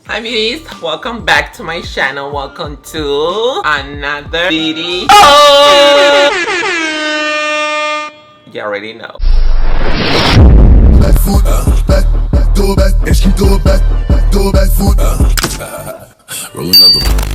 Hi beauties, welcome back to my channel. Welcome to another video. Oh! You already know. Back foot, back, door back, and she door back, door back foot. Roll another one.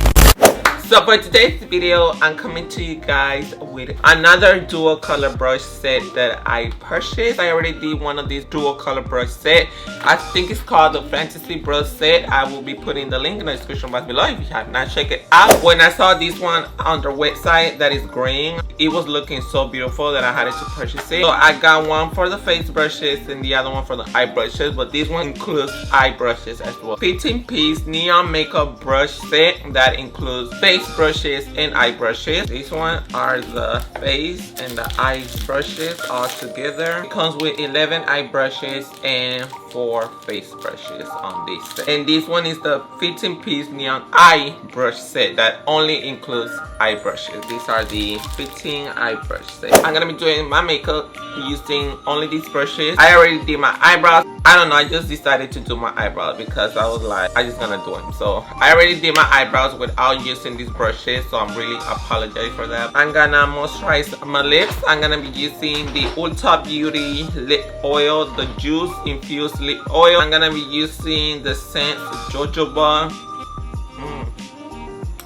So for today's video, I'm coming to you guys with another dual color brush set that I purchased. I already did one of these dual color brush set. I think it's called the Fantasy Brush Set. I will be putting the link in the description box below if you have not checked it out. When I saw this one on their website that is green, it was looking so beautiful that I had to purchase it. So I got one for the face brushes and the other one for the eye brushes, but this one includes eye brushes as well. 15-piece neon makeup brush set that includes face brushes and eye brushes. These one are the face and the eye brushes all together. It comes with 11 eye brushes and 4 face brushes on this set. And this one is the 15-piece neon eye brush set that only includes eye brushes. These are the 15 eye brush set. I'm gonna be doing my makeup using only these brushes. I already did my eyebrows. I don't know, I just decided to do my eyebrows because I was like, I just gonna do them. So I already did my eyebrows without using these brushes, so I'm really apologetic for that. I'm gonna moisturize my lips. I'm gonna be using the Ulta Beauty lip oil, the juice infused lip oil. I'm gonna be using the scent jojoba.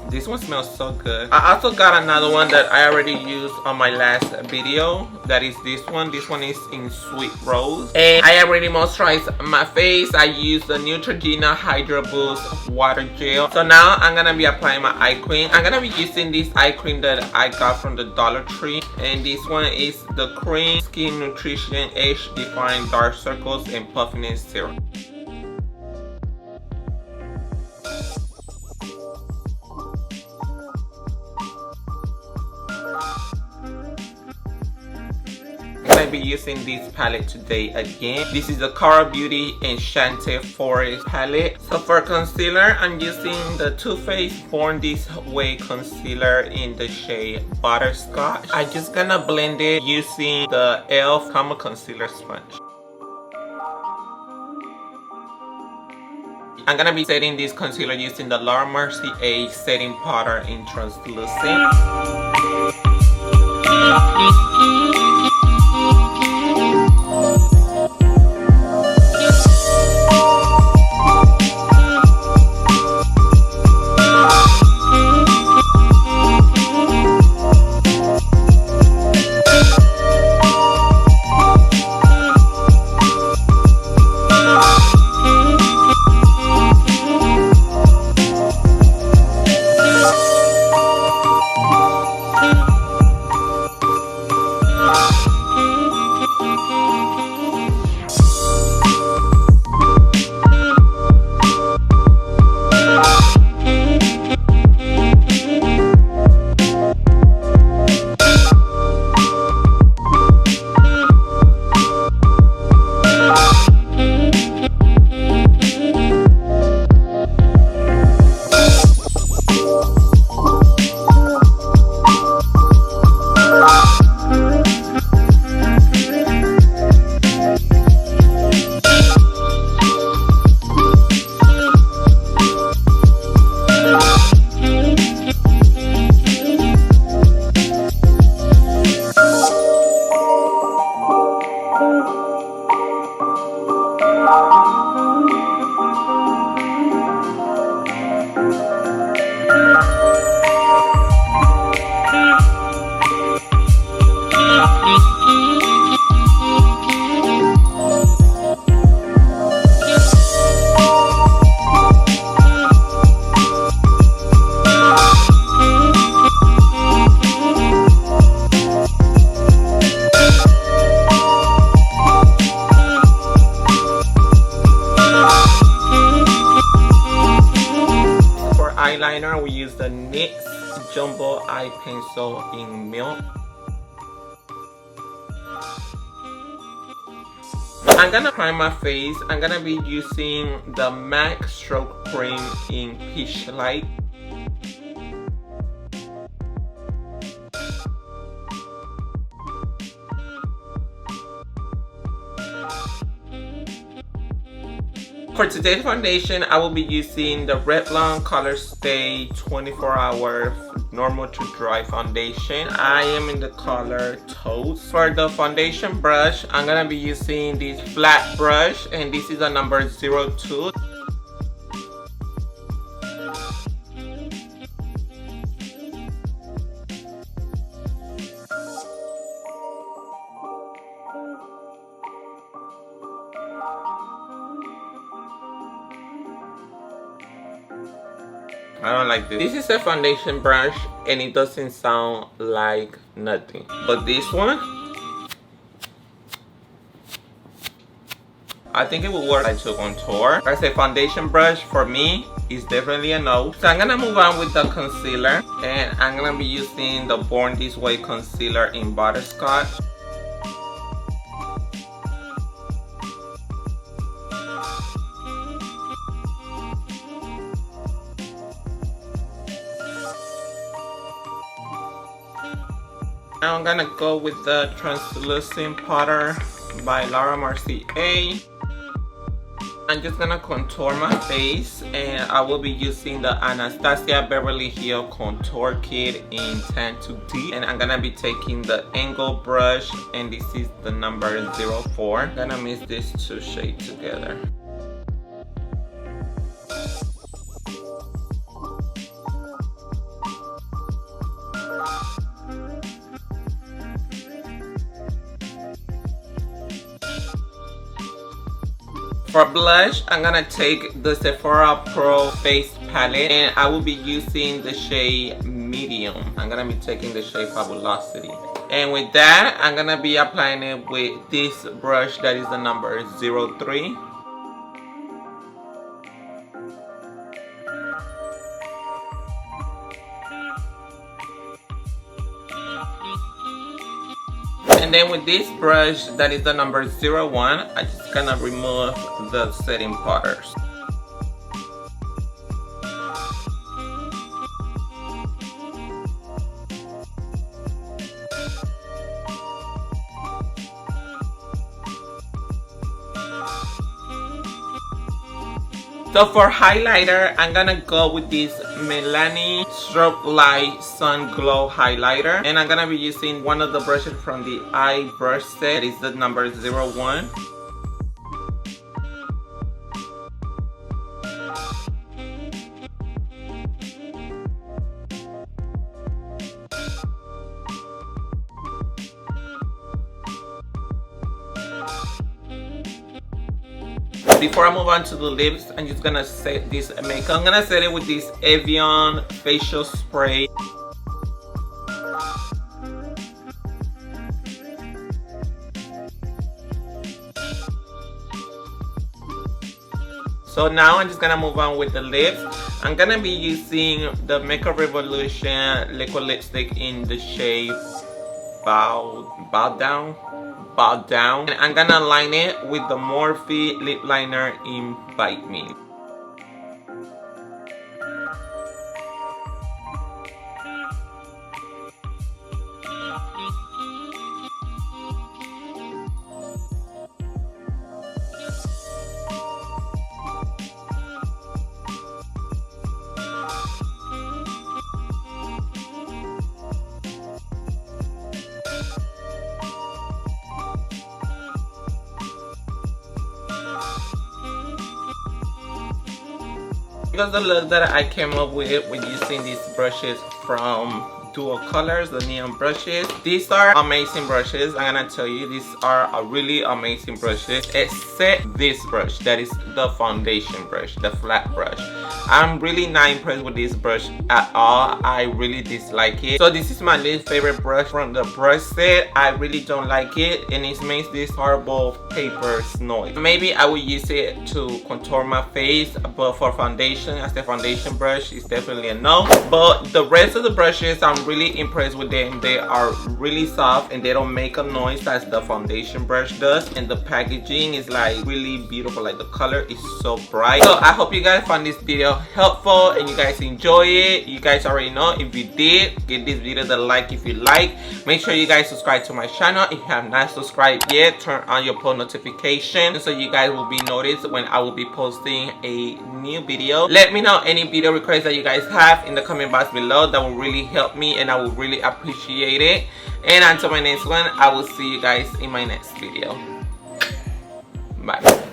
This one smells so good. I also got another one that I already used on my last video. That is this one. This one is in Sweet Rose. And I already moisturized my face. I used the Neutrogena Hydra Boost Water Gel. So now I'm gonna be applying my eye cream. I'm gonna be using this eye cream that I got from the Dollar Tree. And this one is the Cream Skin Nutrition Age Define Dark Circles and Puffiness Serum. I'm going to be using this palette today again. This is the Beauty Enchanted Forest palette. So for concealer, I'm using the Too Faced Born This Way concealer in the shade Butterscotch. I'm just gonna blend it using the e.l.f. Camo Concealer Sponge. I'm gonna be setting this concealer using the Laura Mercier setting powder in translucent. Eyeliner, we use the NYX Jumbo Eye Pencil in Milk. I'm gonna prime my face. I'm gonna be using the MAC Stroke Cream in Peach Light. For today's foundation, I will be using the Revlon Color Stay 24-hour normal to dry foundation. I am in the color Toast. For the foundation brush, I'm gonna be using this flat brush, and this is the number 02. I don't like this. This is a foundation brush and it doesn't sound like nothing. But this one, I think it will work like to contour. As a foundation brush, for me, is definitely a no. So I'm gonna move on with the concealer, and I'm gonna be using the Born This Way concealer in Butterscotch. Now I'm gonna go with the Translucent Powder by Laura Mercier. I'm just gonna contour my face, and I will be using the Anastasia Beverly Hills Contour Kit in Tan to Deep. And I'm gonna be taking the angle brush, and this is the number 04. I'm gonna mix these two shades together. For blush, I'm gonna take the Sephora Pro Face Palette, and I will be using the shade Medium. I'm gonna be taking the shade Fabulosity. And with that, I'm gonna be applying it with this brush that is the number 03. And then with this brush that is the number 01, I'm just gonna remove the setting powders. So for highlighter, I'm gonna go with this Milani Strobe Light Sun Glow Highlighter. And I'm gonna be using one of the brushes from the eye brush set. It's the number 01. Before I move on to the lips, I'm just gonna set this makeup. I'm gonna set it with this Evian facial spray. So now I'm just gonna move on with the lips. I'm gonna be using the Makeup Revolution liquid lipstick in the shade Bow Down. And I'm gonna line it with the Morphe lip liner in Bite Me. Because the look that I came up with using these brushes from Docolor, the neon brushes. These are amazing brushes. I'm gonna tell you, these are a really amazing brushes, except this brush that is the foundation brush, the flat brush. I'm really not impressed with this brush at all. I really dislike it. So this is my least favorite brush from the brush set. I really don't like it, and it makes this horrible paper noise. Maybe I will use it to contour my face, but for foundation, as the foundation brush, it's definitely a no. But the rest of the brushes I'm I'm really impressed with them. They are really soft and they don't make a noise as the foundation brush does, and the packaging is like really beautiful. Like the color is so bright. So I hope you guys found this video helpful and you guys enjoy it. You guys already know, if you did, give this video the like if you like. Make sure you guys subscribe to my channel if you have not subscribed yet. Turn on your post notifications so you guys will be noticed when I will be posting a new video. Let me know any video requests that you guys have in the comment box below. That will really help me and I will really appreciate it. And until my next one, I will see you guys in my next video. Bye.